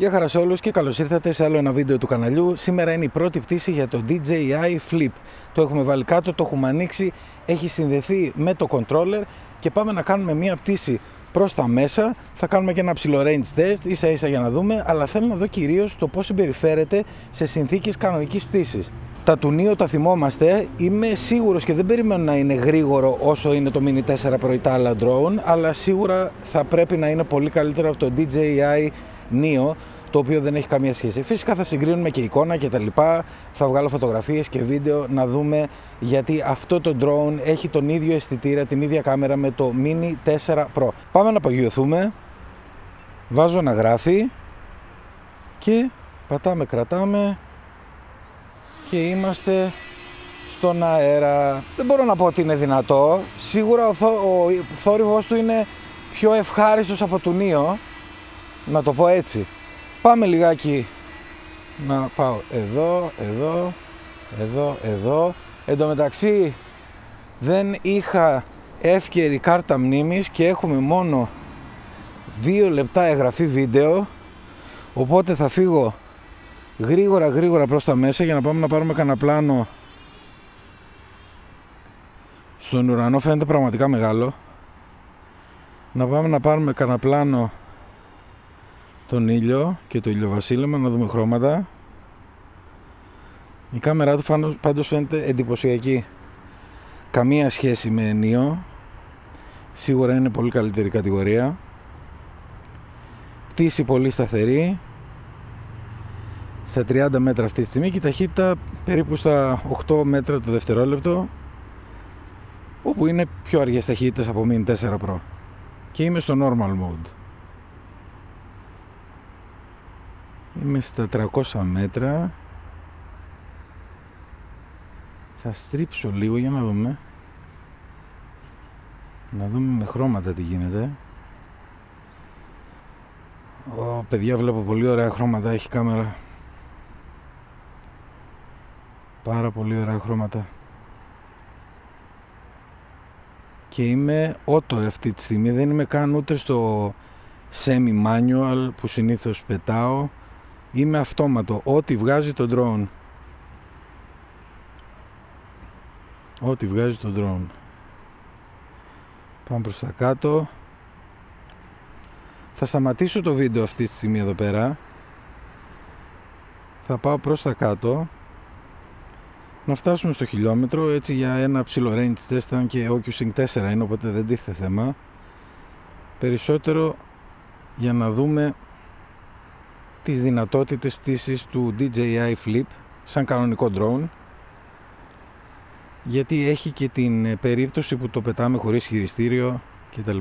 Γεια χαρά σε όλους και καλώς ήρθατε σε άλλο ένα βίντεο του καναλιού. Σήμερα είναι η πρώτη πτήση για το DJI Flip. Το έχουμε βάλει κάτω, το έχουμε ανοίξει, έχει συνδεθεί με το controller και πάμε να κάνουμε μια πτήση προς τα μέσα. Θα κάνουμε και ένα ψηλό range test, ίσα ίσα για να δούμε, αλλά θέλω να δω κυρίως το πώς συμπεριφέρεται σε συνθήκες κανονικής πτήσης. Τα του Neo τα θυμόμαστε, είμαι σίγουρος και δεν περιμένω να είναι γρήγορο όσο είναι το Mini 4 Pro ή τα άλλα drone, αλλά σίγουρα θα πρέπει να είναι πολύ καλύτερο από το DJI Neo, το οποίο δεν έχει καμία σχέση. Φυσικά θα συγκρίνουμε και εικόνα και τα λοιπά, θα βγάλω φωτογραφίες και βίντεο να δούμε, γιατί αυτό το drone έχει τον ίδιο αισθητήρα, την ίδια κάμερα με το Mini 4 Pro. Πάμε να απογειωθούμε, βάζω να γράφει και πατάμε, κρατάμε και είμαστε στον αέρα. Δεν μπορώ να πω ότι είναι δυνατό, σίγουρα ο θόρυβος του είναι πιο ευχάριστος από του Neo, να το πω έτσι. Πάμε λιγάκι να πάω εδώ. Εν τω μεταξύ δεν είχα εύκαιρη κάρτα μνήμης και έχουμε μόνο 2 λεπτά εγγραφή βίντεο, οπότε θα φύγω γρήγορα προς τα μέσα για να πάμε να πάρουμε κανένα πλάνο. Στον ουρανό φαίνεται πραγματικά μεγάλο. Να πάμε να πάρουμε κανένα πλάνο τον ήλιο και το ηλιοβασίλεμα, να δούμε χρώματα. Η κάμερά του πάντως φαίνεται εντυπωσιακή. Καμία σχέση με Neo. Σίγουρα είναι πολύ καλύτερη κατηγορία. Πτήση πολύ σταθερή. Στα 30 μέτρα αυτή τη στιγμή και η ταχύτητα περίπου στα 8 μέτρα το δευτερόλεπτο, όπου είναι πιο αργές ταχύτητες από Mini 4 Pro. Και είμαι στο normal mode. Είμαι στα 300 μέτρα. Θα στρίψω λίγο για να δούμε. Να δούμε με χρώματα τι γίνεται. Παιδιά, βλέπω πολύ ωραία χρώματα, έχει κάμερα. Πάρα πολύ ωραία χρώματα. Και είμαι auto αυτή τη στιγμή, δεν είμαι καν ούτε στο semi-manual που συνήθως πετάω. Είμαι αυτόματο, ό,τι βγάζει το drone. Ό,τι βγάζει το drone. Πάμε προς τα κάτω. Θα σταματήσω το βίντεο αυτή τη στιγμή εδώ πέρα. Θα πάω προς τα κάτω. Να φτάσουμε στο χιλιόμετρο, έτσι για ένα ψηλό range test, και OcuSync 4 είναι, οπότε δεν τίθεται θέμα. Περισσότερο για να δούμε τις δυνατότητες πτήσης του DJI Flip σαν κανονικό drone, γιατί έχει και την περίπτωση που το πετάμε χωρίς χειριστήριο κτλ.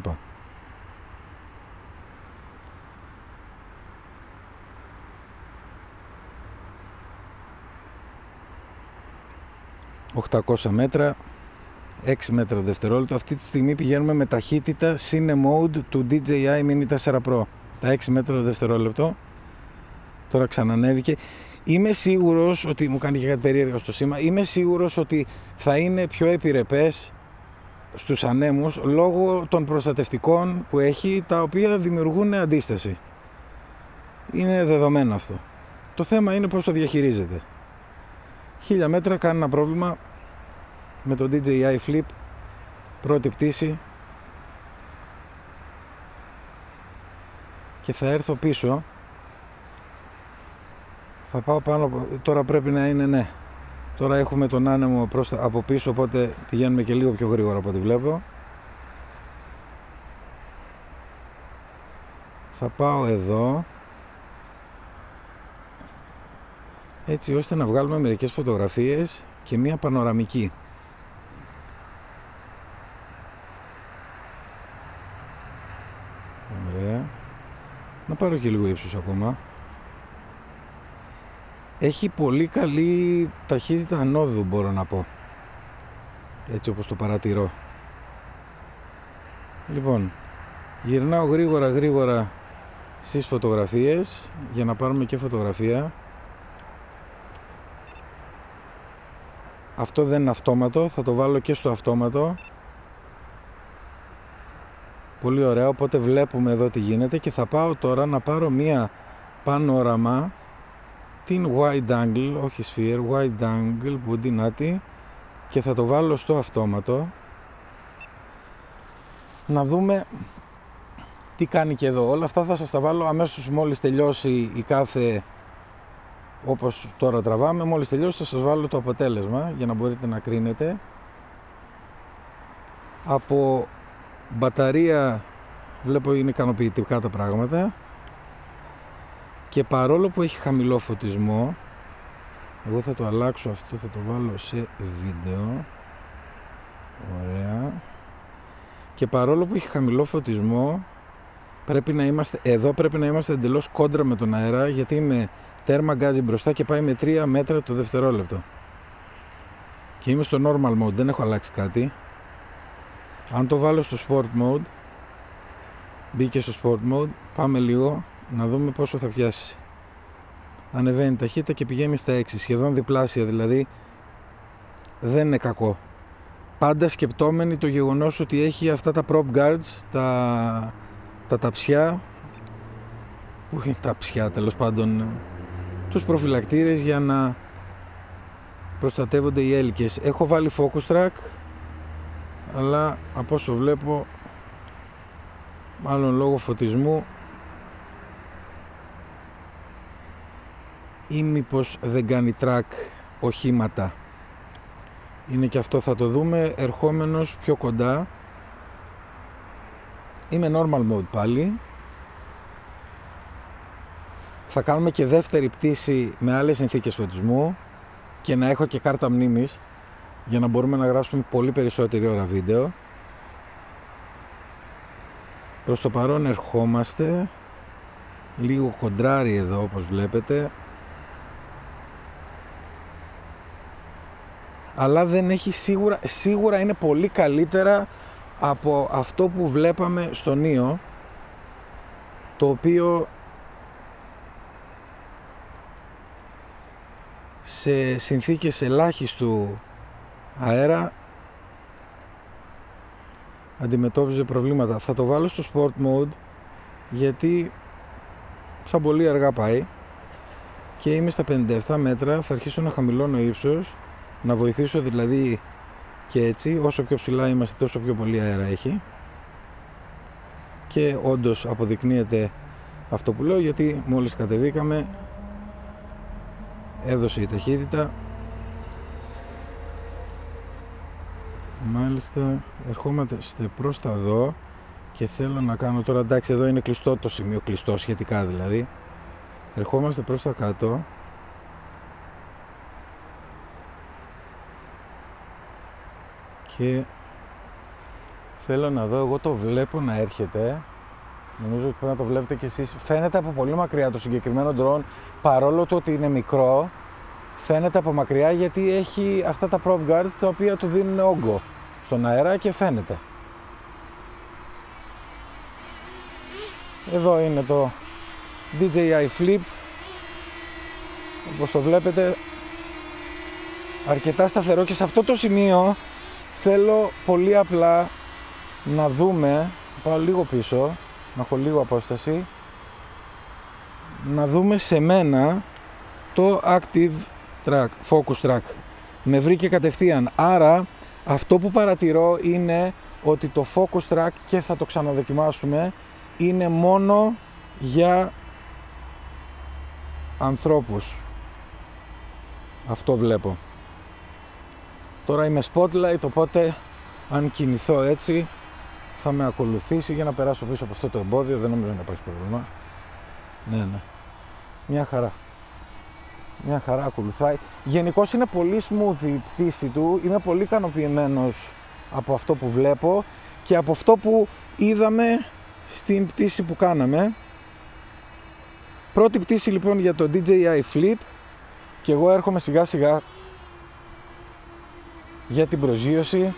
800 μέτρα, 6 μέτρα το δευτερόλεπτο. Αυτή τη στιγμή πηγαίνουμε με ταχύτητα Cine Mode του DJI Mini 4 Pro. Τα 6 μέτρα το δευτερόλεπτο. Τώρα ξανανέβηκε. Είμαι σίγουρος ότι, μου κάνει και κάτι περίεργο στο σήμα, είμαι σίγουρος ότι θα είναι πιο επιρρεπές στους ανέμους λόγω των προστατευτικών που έχει, τα οποία δημιουργούν αντίσταση. Είναι δεδομένο αυτό. Το θέμα είναι πώς το διαχειρίζεται. 1000 μέτρα, κανένα πρόβλημα με το DJI Flip, πρώτη πτήση, και θα έρθω πίσω. Θα πάω πάνω, τώρα πρέπει να είναι, ναι, τώρα έχουμε τον άνεμο από πίσω, οπότε πηγαίνουμε και λίγο πιο γρήγορα από ό,τι βλέπω. Θα πάω εδώ, έτσι ώστε να βγάλουμε μερικές φωτογραφίες και μία πανοραμική. Ωραία. Να πάρω και λίγο ύψος ακόμα. Έχει πολύ καλή ταχύτητα ανόδου, μπορώ να πω, έτσι όπως το παρατηρώ. Λοιπόν, γυρνάω γρήγορα στις φωτογραφίες για να πάρουμε και φωτογραφία. Αυτό δεν είναι αυτόματο, θα το βάλω και στο αυτόματο. Πολύ ωραία, οπότε βλέπουμε εδώ τι γίνεται και θα πάω τώρα να πάρω μία πανόραμα, την wide angle, όχι sphere, wide angle που ντυνάτη, και θα το βάλω στο αυτόματο να δούμε τι κάνει και εδώ. Όλα αυτά θα σας τα βάλω αμέσως μόλις τελειώσει η κάθε, όπως τώρα τραβάμε, μόλις τελειώσει θα σας βάλω το αποτέλεσμα για να μπορείτε να κρίνετε. Από μπαταρία βλέπω είναι ικανοποιητικά τα πράγματα, και παρόλο που έχει χαμηλό φωτισμό, εγώ θα το αλλάξω αυτό, θα το βάλω σε βίντεο, ωραία, και παρόλο που έχει χαμηλό φωτισμό πρέπει να είμαστε, εδώ πρέπει να είμαστε εντελώς κόντρα με τον αέρα, γιατί είμαι τέρμα γκάζι μπροστά και πάει με 3 μέτρα το δευτερόλεπτο και είμαι στο normal mode, δεν έχω αλλάξει κάτι. Αν το βάλω στο sport mode, μπήκε στο sport mode, πάμε λίγο να δούμε πόσο θα πιάσει. Ανεβαίνει ταχύτητα και πηγαίνει στα 6, σχεδόν διπλάσια, δηλαδή δεν είναι κακό. Πάντα σκεπτόμενοι το γεγονός ότι έχει αυτά τα prop guards, τα ταψιά, που είναι ταψιά τέλος πάντων, τους προφυλακτήρες για να προστατεύονται οι έλικες. Έχω βάλει focus track, αλλά από όσο βλέπω, μάλλον λόγω φωτισμού ή μήπως δεν κάνει track οχήματα. Είναι και αυτό, θα το δούμε ερχόμενος πιο κοντά. Είμαι normal mode πάλι. Θα κάνουμε και δεύτερη πτήση με άλλες συνθήκες φωτισμού και να έχω και κάρτα μνήμης για να μπορούμε να γράψουμε πολύ περισσότερη ώρα βίντεο. Προς το παρόν ερχόμαστε λίγο κοντράρι εδώ, όπως βλέπετε, αλλά δεν έχει σίγουρα είναι πολύ καλύτερα από αυτό που βλέπαμε στο Neo, το οποίο σε συνθήκες ελάχιστου αέρα αντιμετώπιζε προβλήματα. Θα το βάλω στο sport mode γιατί σαν πολύ αργά πάει και είμαι στα 57 μέτρα. Θα αρχίσω να χαμηλώνω ύψος, να βοηθήσω δηλαδή, και έτσι όσο πιο ψηλά είμαστε τόσο πιο πολύ αέρα έχει, και όντως αποδεικνύεται αυτό που λέω, γιατί μόλις κατεβήκαμε έδωσε η ταχύτητα. Μάλιστα, ερχόμαστε προς τα εδώ και θέλω να κάνω τώρα, εντάξει εδώ είναι κλειστό το σημείο, κλειστό σχετικά δηλαδή, ερχόμαστε προς τα κάτω και θέλω να δω, εγώ το βλέπω να έρχεται, νομίζω ότι πρέπει να το βλέπετε κι εσείς. Φαίνεται από πολύ μακριά το συγκεκριμένο drone, παρόλο το ότι είναι μικρό, φαίνεται από μακριά γιατί έχει αυτά τα prop guards τα οποία του δίνουν όγκο στον αέρα και φαίνεται. Εδώ είναι το DJI Flip, όπως το βλέπετε αρκετά σταθερό, και σε αυτό το σημείο θέλω πολύ απλά να δούμε, πάω λίγο πίσω, να έχω λίγο απόσταση, να δούμε σε μένα το Active Track, Focus Track. Με βρήκε κατευθείαν, άρα αυτό που παρατηρώ είναι ότι το Focus Track, και θα το ξαναδοκιμάσουμε, είναι μόνο για ανθρώπους. Αυτό βλέπω. Τώρα είμαι spotlight, οπότε αν κινηθώ έτσι θα με ακολουθήσει για να περάσω πίσω από αυτό το εμπόδιο. Δεν νομίζω να υπάρχει πρόβλημα. Ναι. Μια χαρά. Μια χαρά ακολουθάει. Γενικώς είναι πολύ smooth η πτήση του. Είμαι πολύ ικανοποιημένος από αυτό που βλέπω και από αυτό που είδαμε στην πτήση που κάναμε. Πρώτη πτήση λοιπόν για το DJI Flip και εγώ έρχομαι σιγά σιγά για την προσγείωση.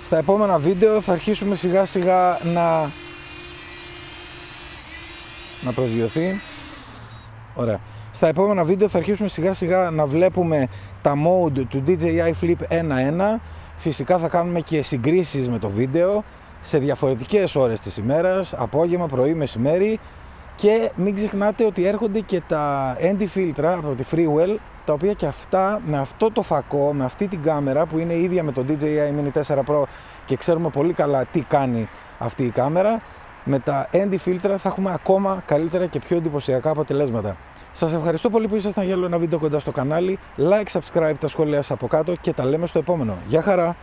Στα επόμενα βίντεο θα αρχίσουμε σιγά σιγά να προσγειωθεί. Ωραία. Στα επόμενα βίντεο θα αρχίσουμε σιγά σιγά να βλέπουμε τα mode του DJI Flip 1.1. Φυσικά θα κάνουμε και συγκρίσεις με το βίντεο. σε διαφορετικές ώρες της ημέρας, απόγευμα, πρωί, μεσημέρι. Και μην ξεχνάτε ότι έρχονται και τα ND φίλτρα από τη Freewell, τα οποία και αυτά με αυτό το φακό, με αυτή την κάμερα που είναι ίδια με το DJI Mini 4 Pro και ξέρουμε πολύ καλά τι κάνει αυτή η κάμερα, με τα ND φίλτρα θα έχουμε ακόμα καλύτερα και πιο εντυπωσιακά αποτελέσματα. Σας ευχαριστώ πολύ που ήσασταν για άλλο ένα βίντεο κοντά στο κανάλι. Like, subscribe, τα σχόλια σας από κάτω και τα λέμε στο επόμενο. Γεια χαρά!